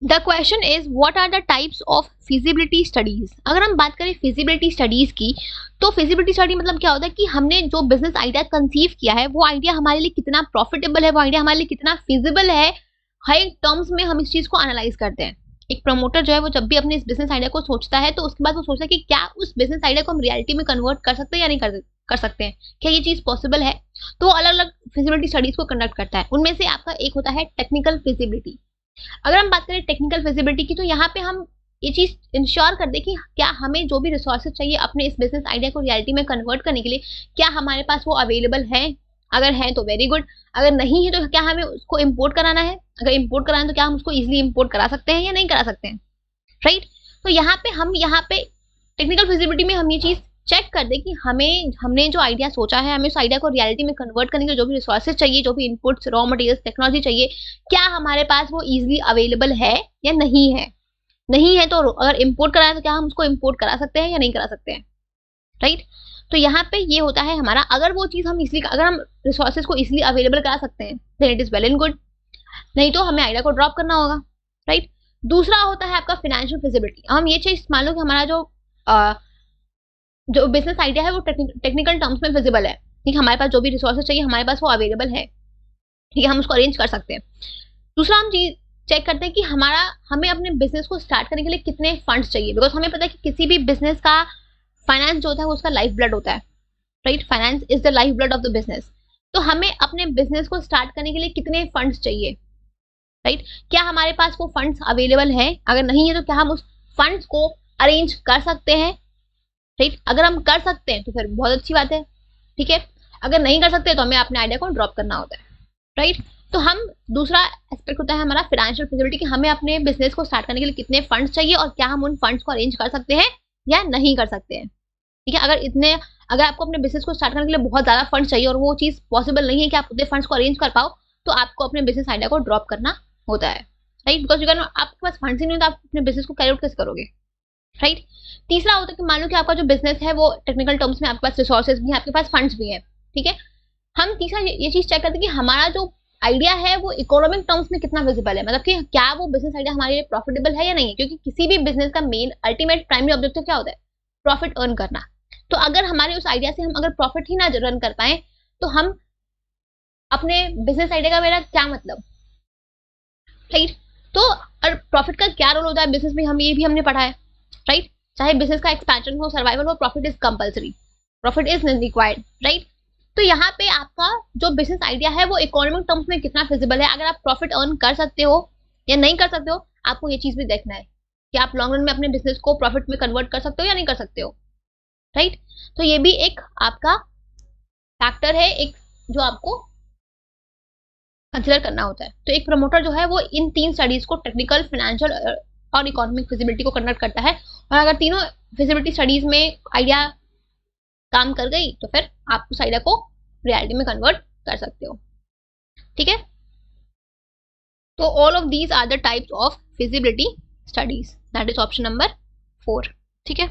The question is what are the types of feasibility studies. अगर हम बात करें फिजिबिलिटी स्टडीज की, तो फिजिबिलिटी स्टडी मतलब क्या होता है कि हमने जो बिजनेस आइडिया कंसीव किया है वो आइडिया हमारे लिए कितना प्रॉफिटेबल है, वो आइडिया हमारे लिए कितना फिजिबल है, हर एक टर्म्स में हम इस चीज को एनालाइज करते हैं। एक प्रमोटर जो है वो जब भी अपने इस बिजनेस आइडिया को सोचता है तो उसके बाद वो सोचता है कि क्या उस बिजनेस आइडिया को हम रियलिटी में कन्वर्ट कर सकते हैं या नहीं कर सकते हैं, क्या ये चीज पॉसिबल है। तो वो अलग अलग फिजिबिलिटी स्टडीज को कंडक्ट करता है। उनमें से आपका एक होता है टेक्निकल फिजिबिलिटी। अगर हम बात करें टेक्निकल फिजिबिलिटी की, तो यहाँ पे हम ये चीज इंश्योर कर दे कि क्या हमें जो भी रिसोर्सेज चाहिए अपने इस बिजनेस आइडिया को रियलिटी में कन्वर्ट करने के लिए, क्या हमारे पास वो अवेलेबल है। अगर है तो वेरी गुड, अगर नहीं है तो क्या हमें उसको इम्पोर्ट कराना है, अगर इम्पोर्ट कराना है तो क्या हम उसको इजिली इम्पोर्ट करा सकते हैं या नहीं करा सकते हैं, राइट। तो यहाँ पे टेक्निकल फिजिबिलिटी में हम ये चीज चेक कर दे कि हमने जो आइडिया सोचा है, हमें उस आइडिया को रियलिटी में कन्वर्ट करने के लिए जो भी रिसोर्सेज चाहिए, जो भी इनपुट्स, रॉ मटेरियल्स, टेक्नोलॉजी चाहिए, क्या हमारे पास वो इजिली अवेलेबल है या नहीं है। नहीं है तो अगर इम्पोर्ट कराए तो क्या हम उसको इम्पोर्ट करा सकते हैं या नहीं करा सकते हैं, राइट। तो यहाँ पे ये होता है हमारा, अगर वो चीज हम इजिली, अगर हम रिसोर्सेज को इजिली अवेलेबल करा सकते हैं then it is well and good, नहीं तो हमें आइडिया को ड्रॉप करना होगा, राइट। दूसरा होता है आपका फाइनेंशियल फिजिबिलिटी। हम ये चीज मान लो कि हमारा जो बिजनेस आइडिया है वो टेक्निकल टर्म्स में फिजिबल है, ठीक है, हमारे पास जो भी रिसोर्सेज चाहिए हमारे पास वो अवेलेबल है, ठीक है, हम उसको अरेंज कर सकते हैं। दूसरा हम चीज चेक करते हैं कि हमें अपने बिजनेस को स्टार्ट करने के लिए कितने फंड्स चाहिए, बिकॉज हमें पता है कि किसी भी बिजनेस का फाइनेंस जो होता है वो उसका लाइफ ब्लड होता है, right. Finance is the life blood of the business. तो हमें अपने बिजनेस को स्टार्ट करने के लिए कितने फंड्स चाहिए, राइट। क्या हमारे पास वो फंड्स अवेलेबल है, अगर नहीं है तो क्या हम उस फंड्स को अरेंज कर सकते हैं, राइट। अगर हम कर सकते हैं तो फिर बहुत अच्छी बात है, ठीक है। अगर नहीं कर सकते तो हमें अपने आइडिया को ड्रॉप करना होता है, राइट। तो हम दूसरा एस्पेक्ट होता है हमारा फाइनेंशियल फिजिबिलिटी कि हमें अपने बिजनेस को स्टार्ट करने के लिए कितने फंड्स चाहिए और क्या हम उन फंड्स को अरेंज कर सकते हैं या नहीं कर सकते हैं, ठीक है। अगर आपको अपने बिजनेस को स्टार्ट करने के लिए बहुत ज्यादा फंड्स चाहिए और वो चीज पॉसिबल नहीं है कि आप उतने फंड्स को अरेंज कर पाओ, तो आपको अपने बिजनेस आइडिया को ड्रॉप करना होता है, राइट। बिकॉज आपके पास फंड्स ही नहीं, तो आप अपने बिजनेस को कैरी आउट कैसे करोगे, राइट। तीसरा होता है कि मान लो कि आपका जो बिजनेस है वो टेक्निकल टर्म्स में आपके पास रिसोर्सेज भी है, आपके पास फंड्स भी है, ठीक है। हम तीसरा ये चीज चेक करते हैं कि हमारा जो आइडिया है वो इकोनॉमिक टर्म्स में कितना विजिबल है, मतलब कि क्या वो बिजनेस आइडिया हमारे लिए प्रॉफिटेबल है या नहीं है, क्योंकि किसी भी बिजनेस का मेन अल्टीमेट प्राइमरी ऑब्जेक्टिव क्या होता है, प्रॉफिट अर्न करना। तो अगर हमारे उस आइडिया से हम अगर प्रॉफिट ही ना रन कर पाए तो हम अपने बिजनेस आइडिया का मेरा क्या मतलब, राइट। तो प्रॉफिट का क्या रोल होता है बिजनेस में, हम ये भी हमने पढ़ा है, राइट। चाहे बिजनेस का एक्सपेंशन हो, सर्वाइवल हो, profit is compulsory, profit is required, right. तो यहाँ पे आपका जो बिजनेस आइडिया है वो इकोनॉमिक टर्म्स में कितना फिजिबल है, अगर आप प्रॉफिट अर्न कर सकते हो या नहीं कर सकते हो, आपको ये चीज भी देखना है कि आप लॉन्ग रन में अपने बिजनेस को प्रॉफिट में कन्वर्ट कर सकते हो या नहीं कर सकते हो, राइट। तो ये भी एक आपका फैक्टर है, एक जो आपको कंसिडर करना होता है। तो एक प्रमोटर जो है वो इन तीन स्टडीज को, टेक्निकल, फाइनेंशियल और इकोनॉमिक फिजिबिलिटी को कंडक्ट करता है, और अगर तीनों फिजिबिलिटी स्टडीज में आइडिया काम कर गई तो फिर आप उस आइडिया को रियलिटी में कन्वर्ट कर सकते हो, ठीक है। तो all of these are the types of feasibility studies, that is option number 4, ठीक है।